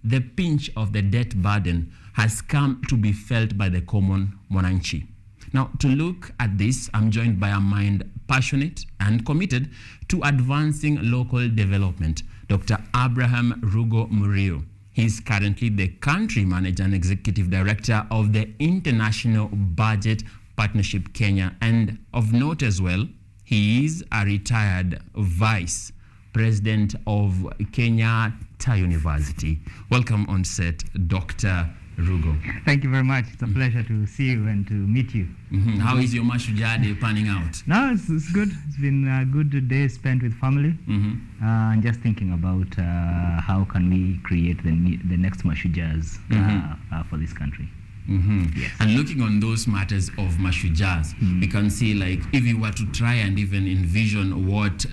the pinch of the debt burden has come to be felt by the common mwananchi. Now, to look at this, I'm joined by a mind passionate and committed to advancing local development, Dr. Abraham Rugo Murio. He is currently the country manager and executive director of the International Budget Partnership Kenya. And of note as well, he is a retired vice president of Kenyatta University. Welcome on set, Dr. Rugo. Thank you very much. It's a pleasure to see you and to meet you. How is your Mashujaa Day panning out? No, it's good. It's been a good day spent with family and just thinking about how can we create the next Mashujaas for this country. Yes. And looking on those matters of Mashujaas, we can see, like, if you were to try and even envision what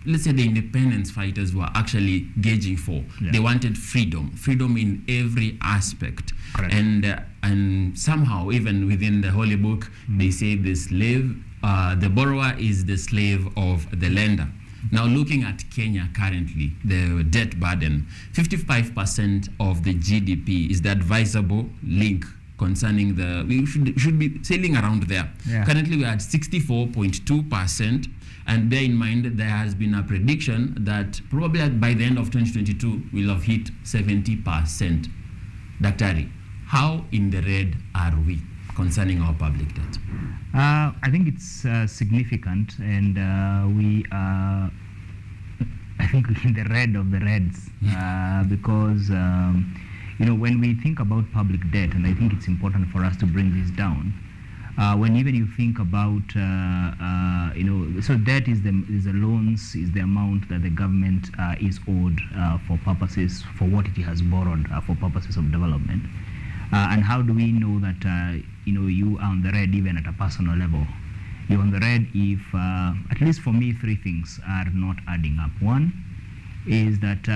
let's say the independence fighters were actually gauging for. They wanted freedom in every aspect. Correct. And somehow, even within the Holy Book, they say the borrower is the slave of the lender. Now, looking at Kenya currently, the debt burden, 55% of the GDP is the advisable link concerning we should be sailing around there. Currently, we are at 64.2%. And bear in mind, there has been a prediction that probably by the end of 2022, we'll have hit 70%. Daktari, how in the red are we concerning our public debt? I think it's significant, and we are, I think, in the red of the reds because, when we think about public debt, and I think it's important for us to bring this down, when even you think about, so debt is the loans, is the amount that the government is owed for what it has borrowed for purposes of development. And how do we know that, you are on the red even at a personal level? You're on the red if, at least for me, three things are not adding up. One is that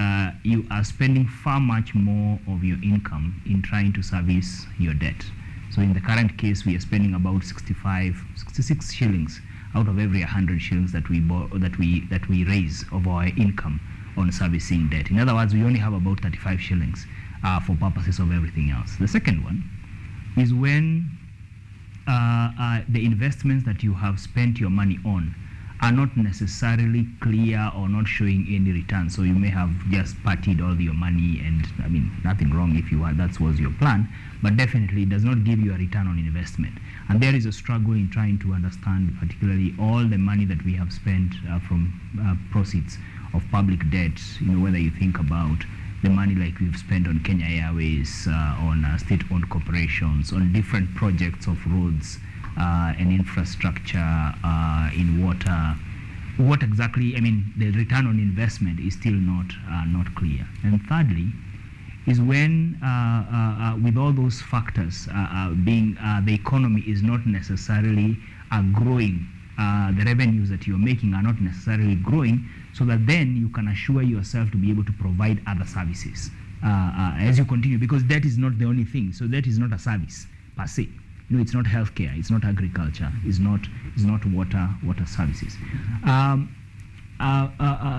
you are spending far much more of your income in trying to service your debt. So in the current case, we are spending about 66 shillings out of every 100 shillings that we raise of our income on servicing debt. In other words, we only have about 35 shillings for purposes of everything else. The second one is when the investments that you have spent your money on are not necessarily clear or not showing any return. So you may have just partied all your money, and I mean, nothing wrong if that was your plan, but definitely it does not give you a return on investment. And there is a struggle in trying to understand particularly all the money that we have spent from proceeds of public debt, whether you think about the money like we've spent on Kenya Airways, on state-owned corporations, on different projects of roads, and infrastructure, in water. What exactly, the return on investment is still not clear. And thirdly, is when with all those factors the economy is not necessarily growing, the revenues that you're making are not necessarily growing, so that then you can assure yourself to be able to provide other services as you continue, because that is not the only thing. So that is not a service per se. It's not healthcare, it's not agriculture, it's not water services.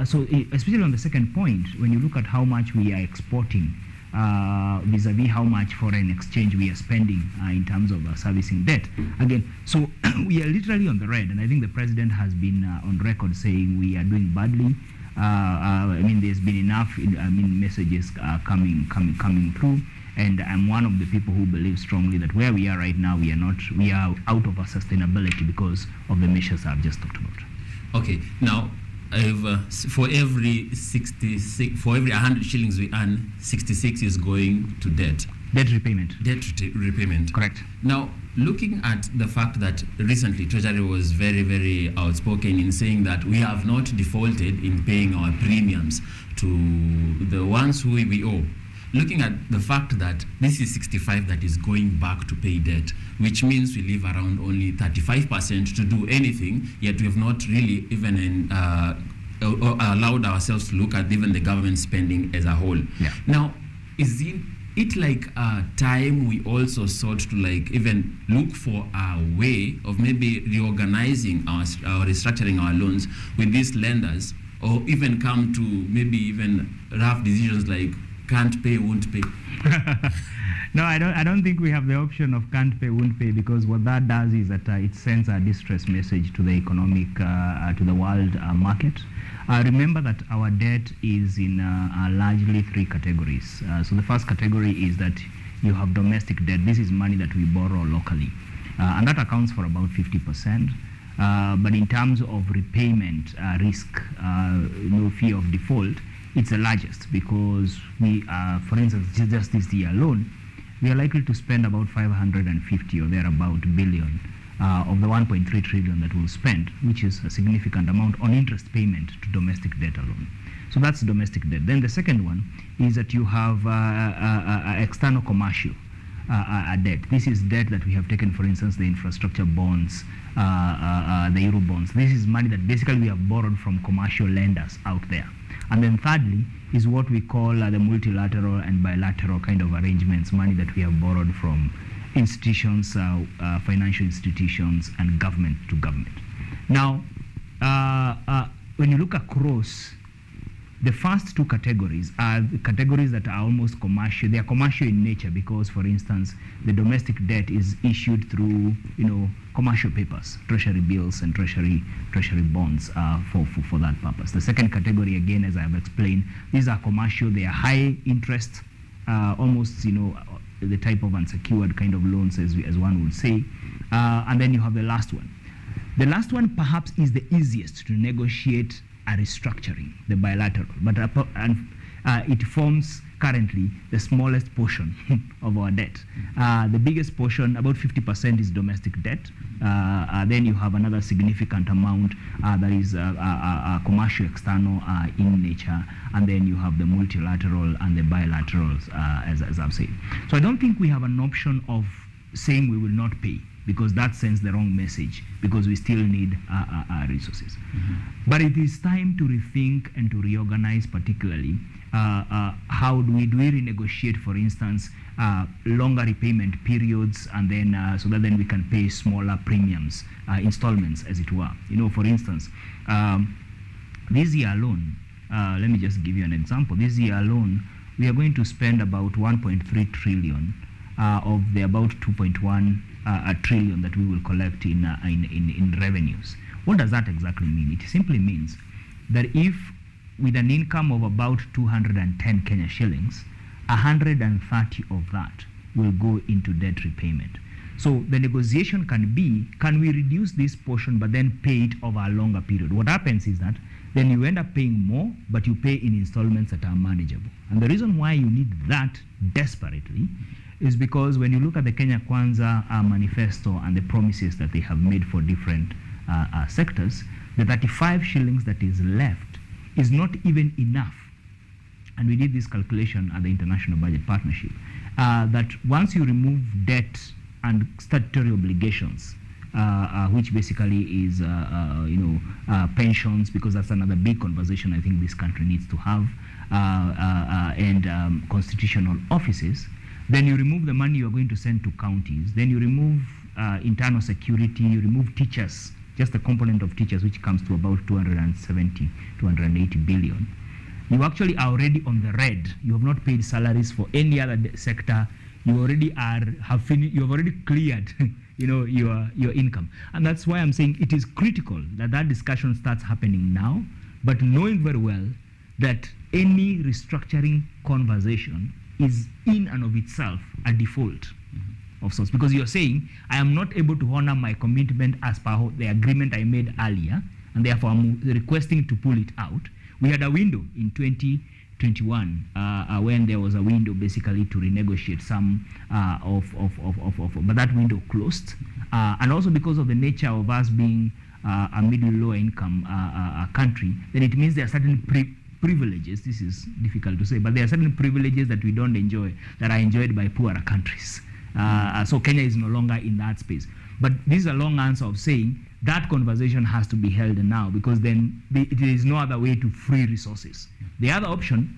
So especially on the second point, when you look at how much we are exporting vis-a-vis how much foreign exchange we are spending in terms of servicing debt, again, so we are literally on the red, and I think the president has been on record saying we are doing badly. There's been enough messages coming through. And I'm one of the people who believe strongly that where we are right now, we are out of our sustainability because of the measures I've just talked about. Okay, now, for every 100 shillings we earn, 66 is going to debt. Debt repayment. Correct. Now, looking at the fact that recently Treasury was very, very outspoken in saying that we have not defaulted in paying our premiums to the ones who we owe. Looking at the fact that this is 65 that is going back to pay debt, which means we leave around only 35% to do anything, yet we have not really even allowed ourselves to look at even the government spending as a whole. Yeah. Now, is it like a time we also sought to even look for a way of maybe reorganizing or restructuring our loans with these lenders, or even come to maybe even rough decisions like can't pay, won't pay? No, I don't think we have the option of can't pay, won't pay, because what that does is that it sends a distress message to the economic, to the world market. Remember that our debt is in largely three categories. So the first category is that you have domestic debt. This is money that we borrow locally, and that accounts for about 50%. But in terms of repayment risk, no fear of default, it's the largest, because we, for instance, just this year alone, we are likely to spend about 550 or thereabout billion of the 1.3 trillion that we'll spend, which is a significant amount on interest payment to domestic debt alone. So that's domestic debt. Then the second one is that you have external commercial debt. This is debt that we have taken, for instance, the infrastructure bonds, the Euro bonds. This is money that basically we have borrowed from commercial lenders out there. And then thirdly is what we call the multilateral and bilateral kind of arrangements, money that we have borrowed from institutions, financial institutions, and government to government. Now, when you look across, the first two categories are the categories that are almost commercial. They are commercial in nature because, for instance, the domestic debt is issued through, commercial papers, treasury bills and treasury bonds for that purpose. The second category, again, as I have explained, these are commercial. They are high interest, almost, the type of unsecured kind of loans, as one would say. And then you have the last one. The last one perhaps is the easiest to negotiate a restructuring, the bilateral, but it forms currently the smallest portion of our debt. The biggest portion, about 50%, is domestic debt. Then you have another significant amount that is commercial external in nature, and then you have the multilateral and the bilaterals, as I've said. So I don't think we have an option of saying we will not pay, because that sends the wrong message, because we still need resources. But it is time to rethink and to reorganize, particularly how do we renegotiate, for instance, longer repayment periods, and then so that then we can pay smaller premiums, installments, as it were. For instance, this year alone, let me just give you an example. This year alone, we are going to spend about 1.3 trillion of the about 2.1 trillion that we will collect in revenues. What does that exactly mean? It simply means that if, with an income of about 210 Kenya shillings, 130 of that will go into debt repayment. So the negotiation can be, can we reduce this portion but then pay it over a longer period? What happens is that then you end up paying more, but you pay in installments that are manageable. And the reason why you need that desperately is because when you look at the Kenya Kwanza manifesto and the promises that they have made for different sectors, the 35 shillings that is left is not even enough. And we did this calculation at the International Budget Partnership, that once you remove debt and statutory obligations, which basically is pensions, because that's another big conversation I think this country needs to have, and constitutional offices, then you remove the money you are going to send to counties, then you remove internal security, you remove teachers, just the component of teachers, which comes to about 280 billion. You actually are already on the red. You have not paid salaries for any other sector. You already you have already cleared your income. And that's why I'm saying it is critical that discussion starts happening now, but knowing very well that any restructuring conversation is in and of itself a default of sorts, because you're saying I am not able to honor my commitment as per the agreement I made earlier, and therefore I'm requesting to pull it out. We had a window in 2021 when there was a window basically to renegotiate some but that window closed, and also because of the nature of us being a middle low income country, then it means there are certain privileges. This is difficult to say, but there are certain privileges that we don't enjoy that are enjoyed by poorer countries. So Kenya is no longer in that space. But this is a long answer of saying that conversation has to be held now, because then there is no other way to free resources. The other option,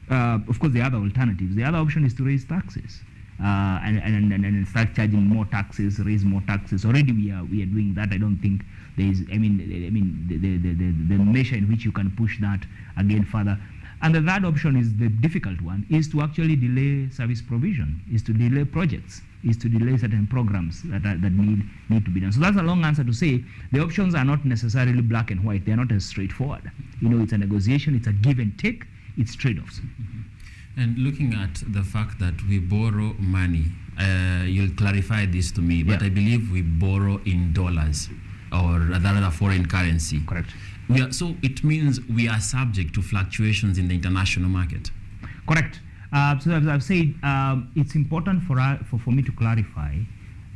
of course, the other alternatives, the other option is to raise taxes and start charging more taxes, raise more taxes. Already we are doing that. I don't think there is. The measure in which you can push that again further. And the third option is the difficult one, is to actually delay service provision, is to delay projects, is to delay certain programs that need to be done. So that's a long answer to say the options are not necessarily black and white. They're not as straightforward. It's a negotiation, it's a give and take, it's trade-offs. And looking at the fact that we borrow money, you'll clarify this to me, but I believe we borrow in dollars or rather foreign currency. Correct. So it means we are subject to fluctuations in the international market. Correct. So as I've said, it's important for me to clarify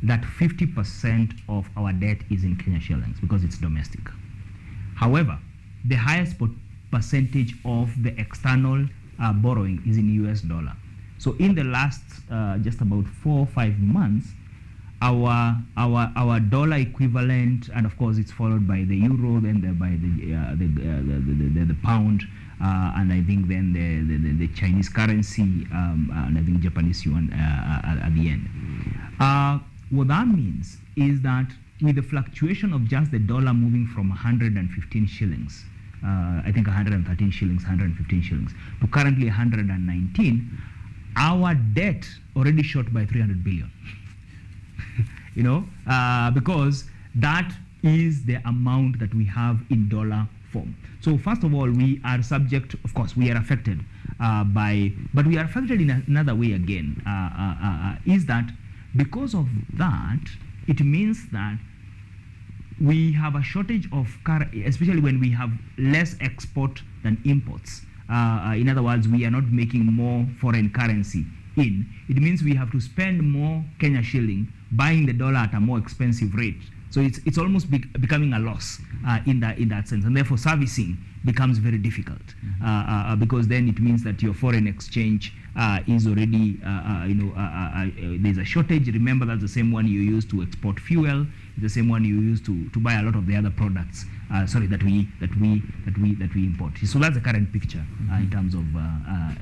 that 50% of our debt is in Kenya shillings because it's domestic. However, the highest percentage of the external borrowing is in US dollar. So in the last just about 4 or 5 months, our dollar equivalent, and of course it's followed by the euro, then by the pound, and I think then the Chinese currency, and I think Japanese yuan at the end. What that means is that with the fluctuation of just the dollar moving from 115 shillings, I think 113 shillings, 115 shillings, to currently 119, our debt already shot by 300 billion. Because that is the amount that we have in dollar form. So first of all, we are subject, of course, we are affected but we are affected in another way again, is that because of that, it means that we have a shortage of especially when we have less export than imports. In other words, we are not making more foreign currency in. It means we have to spend more Kenya shilling buying the dollar at a more expensive rate. So it's almost becoming a loss in that sense, and therefore servicing becomes very difficult because then it means that your foreign exchange is already there's a shortage. Remember, that's the same one you use to export fuel, the same one you use to buy a lot of the other products. That we import. So that's the current picture in terms of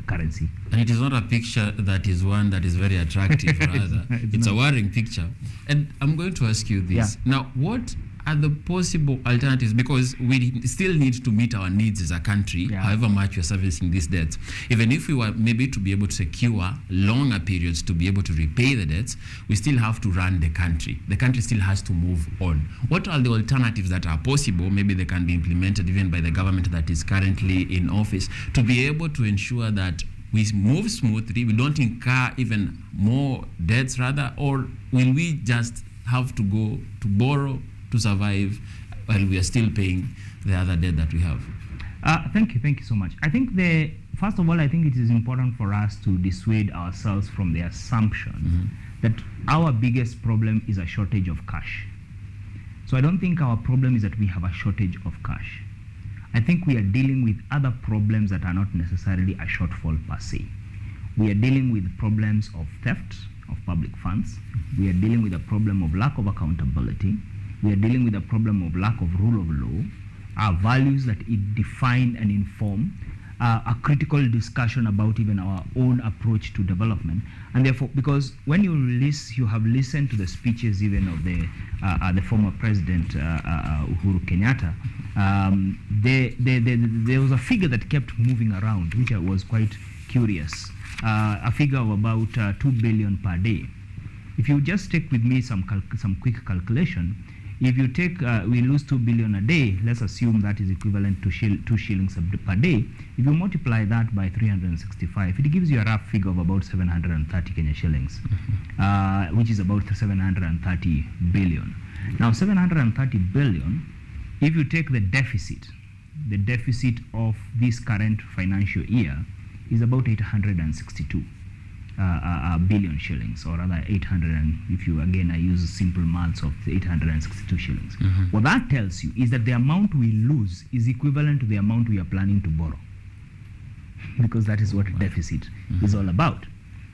currency. And it is not a picture that is one that is very attractive. Rather, it's a worrying picture. And I'm going to ask you this now: what are the possible alternatives? Because we still need to meet our needs as a country, however much we're servicing these debts. Even if we were maybe to be able to secure longer periods to be able to repay the debts, we still have to run the country. The country still has to move on. What are the alternatives that are possible? Maybe they can be implemented even by the government that is currently in office to be able to ensure that we move smoothly, we don't incur even more debts rather, or will we just have to go to borrow to survive while we are still paying the other debt that we have? Thank you so much. I think first of all, I think it is important for us to dissuade ourselves from the assumption that our biggest problem is a shortage of cash. So I don't think our problem is that we have a shortage of cash. I think we are dealing with other problems that are not necessarily a shortfall per se. We are dealing with problems of theft of public funds. We are dealing with a problem of lack of accountability. We are dealing with a problem of lack of rule of law, our values that it define and inform, a critical discussion about even our own approach to development. And therefore, because when you have listened to the speeches even of the former president, Uhuru Kenyatta, there was a figure that kept moving around, which was quite curious, a figure of about 2 billion per day. If you just take with me some quick calculation, if you take, we lose 2 billion a day, let's assume that is equivalent to 2 shillings per day. If you multiply that by 365, it gives you a rough figure of about 730 Kenya shillings, which is about 730 billion. Now, 730 billion, if you take the deficit of this current financial year is about 862. Billion shillings, or rather 800, and if you again I use simple maths of 862 shillings. What that tells you is that the amount we lose is equivalent to the amount we are planning to borrow, because that is what deficit is all about.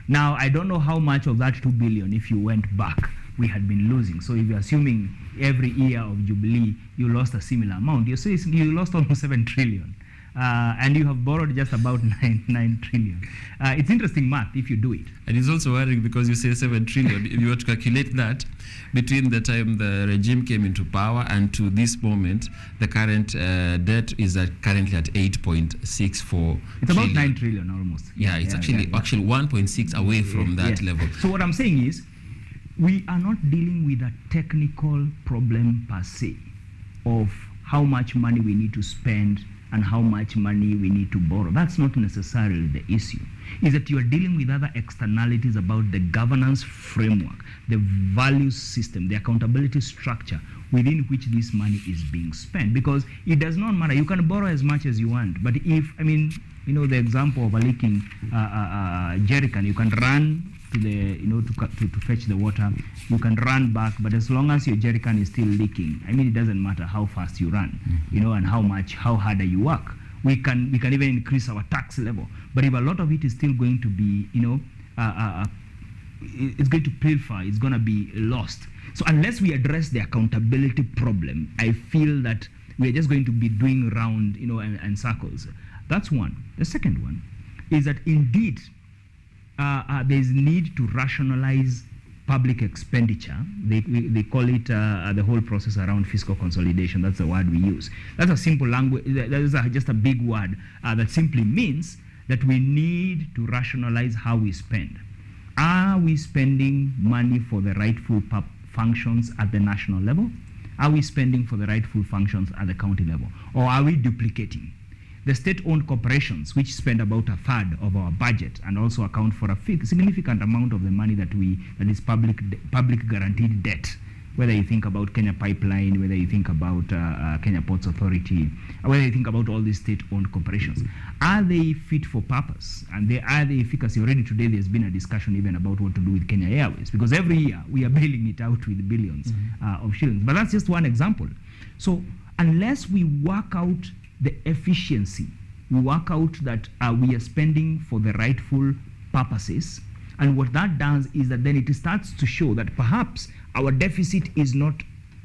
Now, I don't know how much of that 2 billion, if you went back, we had been losing. So if you're assuming every year of Jubilee you lost a similar amount, you say you lost almost 7 trillion. and you have borrowed just about 9 trillion. It's interesting math if you do it. And it's also worrying because you say 7 trillion. If you were to calculate that between the time the regime came into power and to this moment, the current debt is currently at 8.64 It's trillion. about 9 trillion almost. Yeah, it's actually 1.6 away from that level. So what I'm saying is, we are not dealing with a technical problem per se of how much money we need to spend and how much money we need to borrow. That's not necessarily the issue. Is that you are dealing with other externalities about the governance framework, the value system, the accountability structure within which this money is being spent. Because it does not matter. You can borrow as much as you want, but if, the example of a leaking jerrycan, you can run to the, to fetch the water, you can run back, but as long as your jerrycan is still leaking, it doesn't matter how fast you run, and how harder you work. We can even increase our tax level, but if a lot of it is still going to be, it's going to pilfer, it's going to be lost. So unless we address the accountability problem, I feel that we are just going to be doing round, and circles. That's one. The second one is that indeed, there is need to rationalize public expenditure. They call it the whole process around fiscal consolidation. That's the word we use. That's a simple language. That is just a big word that simply means that we need to rationalize how we spend. Are we spending money for the rightful functions at the national level? Are we spending for the rightful functions at the county level? Or are we duplicating? The state-owned corporations, which spend about a third of our budget and also account for a significant amount of the money that is public guaranteed debt, whether you think about Kenya Pipeline, whether you think about Kenya Ports Authority, whether you think about all these state-owned corporations, are they fit for purpose? And are they efficacy? Already today there's been a discussion even about what to do with Kenya Airways, because every year we are bailing it out with billions of shillings. But that's just one example. So unless we work out the efficiency, we work out that we are spending for the rightful purposes, and what that does is that then it starts to show that perhaps our deficit is not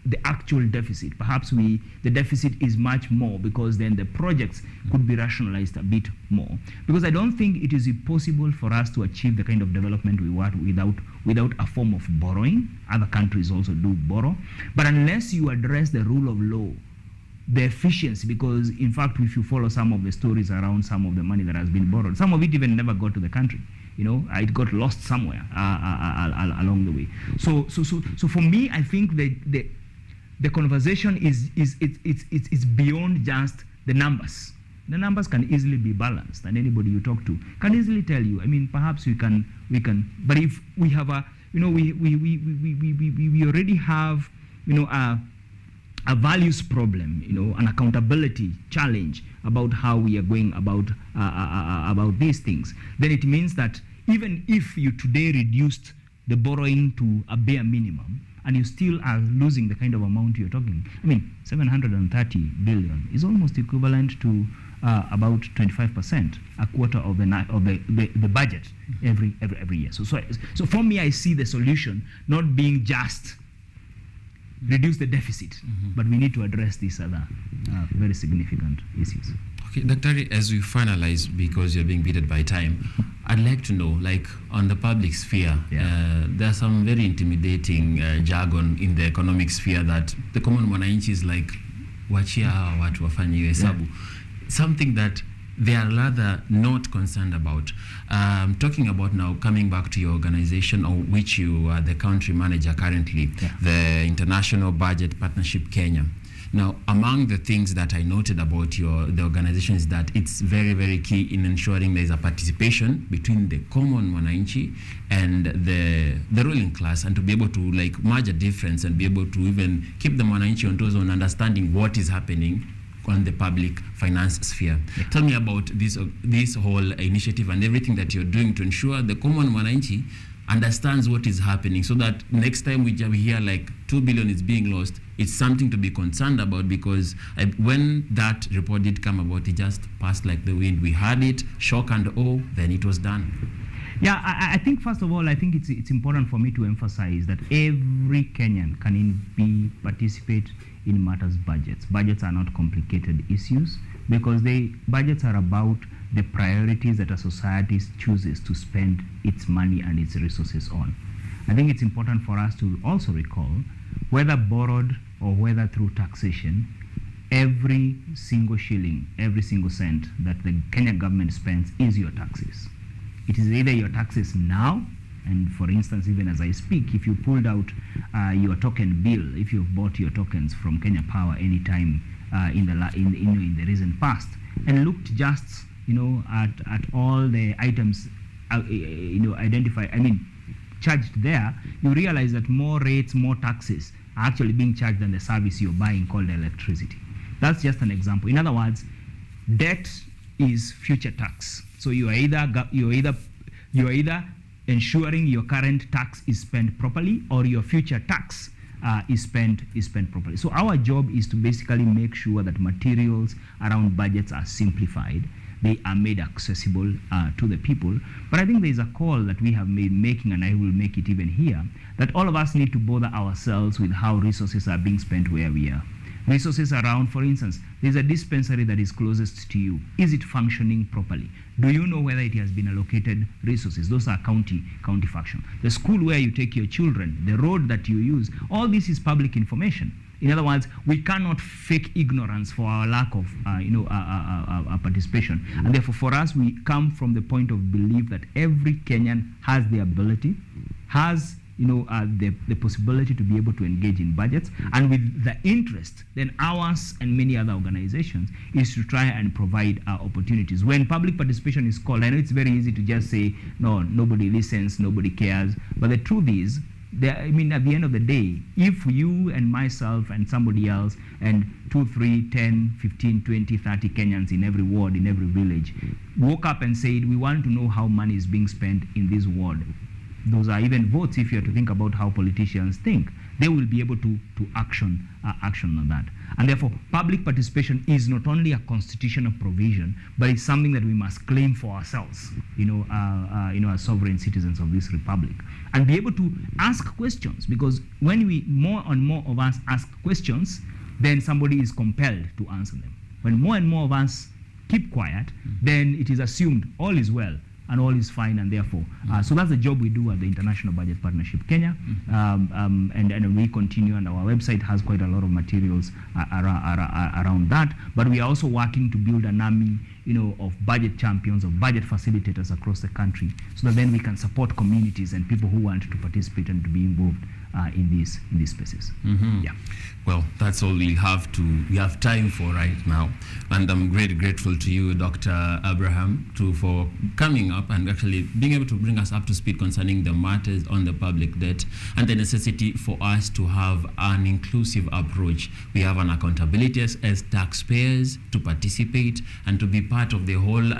the actual deficit. Perhaps the deficit is much more, because then the projects could be rationalized a bit more. Because I don't think it is possible for us to achieve the kind of development we want without a form of borrowing. Other countries also do borrow. But unless you address the rule of law, the efficiency, because in fact if you follow some of the stories around some of the money that has been borrowed, some of it even never got to the country, it got lost somewhere along the way. So for me, I think the conversation is beyond just the numbers. The numbers can easily be balanced, and anybody you talk to can easily tell you. Perhaps we can, but if we have we already have, a values problem, an accountability challenge about how we are going about these things, then it means that even if you today reduced the borrowing to a bare minimum, and you still are losing the kind of amount you're talking. 730 billion is almost equivalent to about 25%, a quarter of the budget every year. So for me, I see the solution not being just reduce the deficit, but we need to address these other very significant issues. Okay, Dr. As we finalize, because you're being beaten by time, I'd like to know, like on the public sphere, there's some very intimidating jargon in the economic sphere that the common mwananchi is like, wachia hawa watu wafanye hesabu. Something that they are rather not concerned about. Talking about now, coming back to your organization, or which you are the country manager currently, the International Budget Partnership Kenya. Now, among the things that I noted about the organization is that it's very, very key in ensuring there is a participation between the common mwananchi and the ruling class, and to be able to merge a difference and be able to even keep the mwananchi on toes on understanding what is happening on the public finance sphere. Tell me about this whole initiative and everything that you're doing to ensure the common mwananchi understands what is happening, so that next time we hear 2 billion is being lost, it's something to be concerned about, because when that report did come about, it just passed like the wind. We had it, shock and awe, then it was done. Yeah, I think first of all, I think it's important for me to emphasize that every Kenyan can participate in matters budgets. Budgets are not complicated issues. because budgets are about the priorities that a society chooses to spend its money and its resources on. I think it's important for us to also recall, whether borrowed or whether through taxation, every single shilling, every single cent that the Kenya government spends is your taxes. It is either your taxes now, and for instance, even as I speak, if you pulled out your token bill, if you've bought your tokens from Kenya Power anytime in the recent past, and looked just at all the items identified, charged there, you realize that more rates, more taxes are actually being charged than the service you're buying, called electricity. That's just an example. In other words, debt is future tax. So you're either ensuring your current tax is spent properly, or your future tax is spent properly. So our job is to basically make sure that materials around budgets are simplified, they are made accessible to the people. But I think there is a call that we have made, and I will make it even here, that all of us need to bother ourselves with how resources are being spent where we are. Resources around, for instance, there's a dispensary that is closest to you. Is it functioning properly? Do you know whether it has been allocated resources? Those are county function. The school where you take your children, the road that you use, all this is public information. In other words, we cannot fake ignorance for our lack of participation. And therefore, for us, we come from the point of belief that every Kenyan has the ability, has the possibility to be able to engage in budgets, and with the interest, then ours and many other organizations is to try and provide opportunities. When public participation is called, I know it's very easy to just say, no, nobody listens, nobody cares, but the truth is, at the end of the day, if you and myself and somebody else and 2, 3, 10, 15, 20, 30 Kenyans in every ward, in every village, woke up and said, we want to know how money is being spent in this ward. Those are even votes, if you are to think about how politicians think. They will be able to action on that. And therefore, public participation is not only a constitutional provision, but it's something that we must claim for ourselves, as sovereign citizens of this republic, and be able to ask questions. Because when more and more of us ask questions, then somebody is compelled to answer them. When more and more of us keep quiet, then it is assumed all is well and all is fine, and therefore, so that's the job we do at the International Budget Partnership Kenya, and we continue, and our website has quite a lot of materials around that, but we are also working to build an army, of budget champions, of budget facilitators across the country, so that then we can support communities and people who want to participate and to be involved in these spaces. Yeah. Well, that's all we have time for right now, and I'm grateful to you, Dr. Abraham, for coming up and actually being able to bring us up to speed concerning the matters on the public debt and the necessity for us to have an inclusive approach. We have an accountability as taxpayers to participate and to be part of the whole